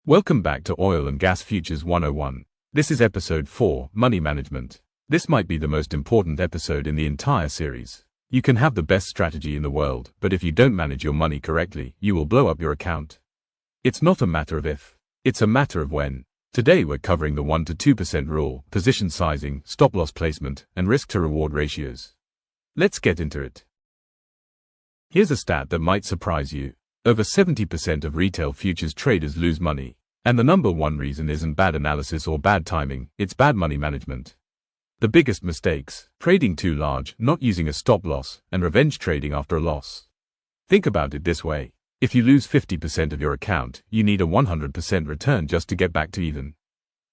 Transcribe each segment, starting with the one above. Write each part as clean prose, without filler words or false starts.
Welcome back to Oil and Gas Futures 101. This is episode 4, Money Management. This might be the most important episode in the entire series. You can have the best strategy in the world, but if you don't manage your money correctly, you will blow up your account. It's not a matter of if, it's a matter of when. Today we're covering the 1 to 2% rule, position sizing, stop loss placement, and risk to reward ratios. Let's get into it. Here's a stat that might surprise you. Over 70% of retail futures traders lose money. And the number one reason isn't bad analysis or bad timing, it's bad money management. The biggest mistakes: trading too large, not using a stop loss, and revenge trading after a loss. Think about it this way. If you lose 50% of your account, you need a 100% return just to get back to even.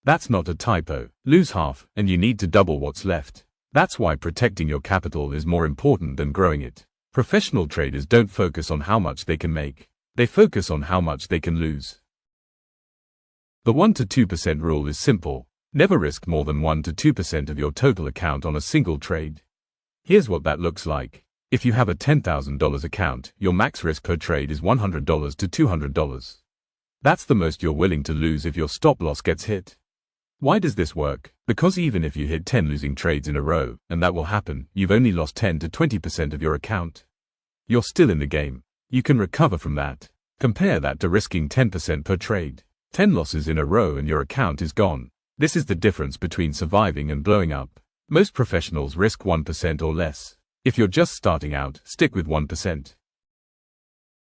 That's not a typo. Lose half, and you need to double what's left. That's why protecting your capital is more important than growing it. Professional traders don't focus on how much they can make. They focus on how much they can lose. The 1 to 2% rule is simple. Never risk more than 1 to 2% of your total account on a single trade. Here's what that looks like. If you have a $10,000 account, your max risk per trade is $100 to $200. That's the most you're willing to lose if your stop loss gets hit. Why does this work? Because even if you hit 10 losing trades in a row, and that will happen, you've only lost 10 to 20% of your account. You're still in the game. You can recover from that. Compare that to risking 10% per trade. 10 losses in a row and your account is gone. This is the difference between surviving and blowing up. Most professionals risk 1% or less. If you're just starting out, stick with 1%.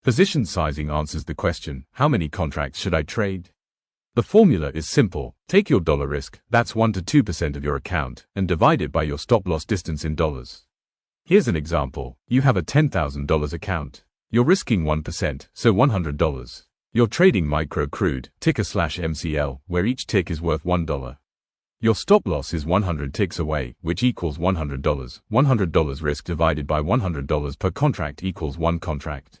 Position sizing answers the question, how many contracts should I trade? The formula is simple. Take your dollar risk, that's 1 to 2% of your account, and divide it by your stop loss distance in dollars. Here's an example. You have a $10,000 account. You're risking 1%, so $100. You're trading micro crude, ticker/MCL, where each tick is worth $1. Your stop loss is 100 ticks away, which equals $100. $100 risk divided by $100 per contract equals 1 contract.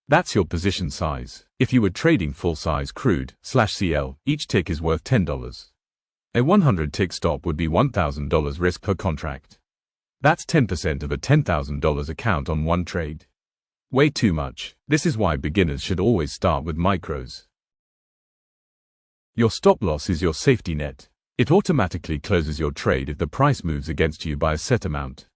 That's your position size. If you were trading full-size crude/CL, each tick is worth $10. A 100-tick stop would be $1,000 risk per contract. That's 10% of a $10,000 account on one trade. Way too much. This is why beginners should always start with micros. Your stop loss is your safety net. It automatically closes your trade if the price moves against you by a set amount.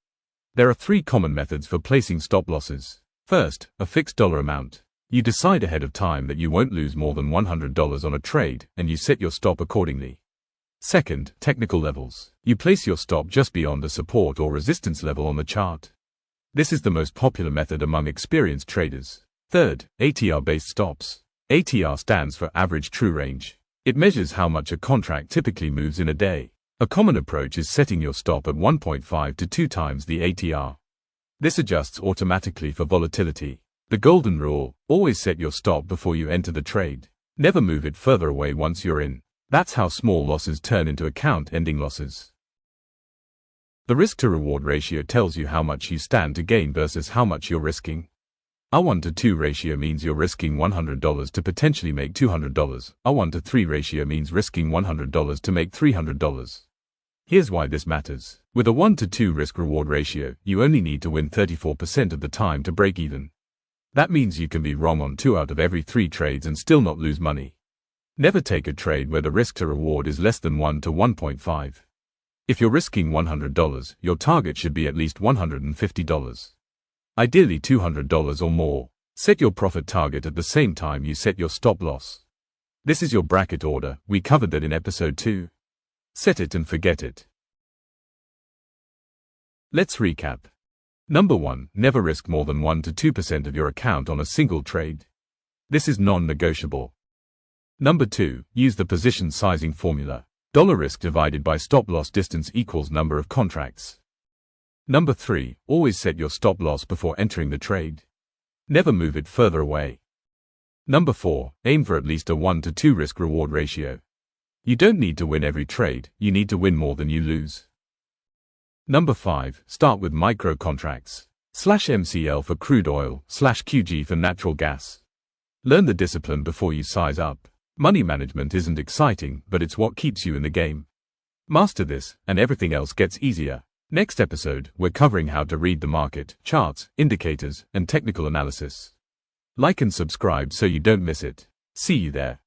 There are 3 common methods for placing stop losses. First, a fixed dollar amount. You decide ahead of time that you won't lose more than $100 on a trade, and you set your stop accordingly. Second, technical levels. You place your stop just beyond a support or resistance level on the chart. This is the most popular method among experienced traders. Third, ATR-based stops. ATR stands for average true range. It measures how much a contract typically moves in a day. A common approach is setting your stop at 1.5 to 2 times the ATR. This adjusts automatically for volatility. The golden rule: always set your stop before you enter the trade. Never move it further away once you're in. That's how small losses turn into account-ending losses. The risk-to-reward ratio tells you how much you stand to gain versus how much you're risking. A 1 to 2 ratio means you're risking $100 to potentially make $200. A 1 to 3 ratio means risking $100 to make $300. Here's why this matters. With a 1 to 2 risk-reward ratio, you only need to win 34% of the time to break even. That means you can be wrong on 2 out of every 3 trades and still not lose money. Never take a trade where the risk-to-reward is less than 1 to 1.5. If you're risking $100, your target should be at least $150. Ideally $200 or more. Set your profit target at the same time you set your stop loss. This is your bracket order. We covered that in episode 2. Set it and forget it. Let's recap. Number 1. Never risk more than 1 to 2% of your account on a single trade. This is non-negotiable. Number 2. Use the position sizing formula. Dollar risk divided by stop loss distance equals number of contracts. Number 3. Always set your stop loss before entering the trade. Never move it further away. Number 4. Aim for at least a 1 to 2 risk-reward ratio. You don't need to win every trade, you need to win more than you lose. Number 5. Start with micro contracts. /MCL for crude oil, /QG for natural gas. Learn the discipline before you size up. Money management isn't exciting, but it's what keeps you in the game. Master this, and everything else gets easier. Next episode, we're covering how to read the market, charts, indicators, and technical analysis. Like and subscribe so you don't miss it. See you there.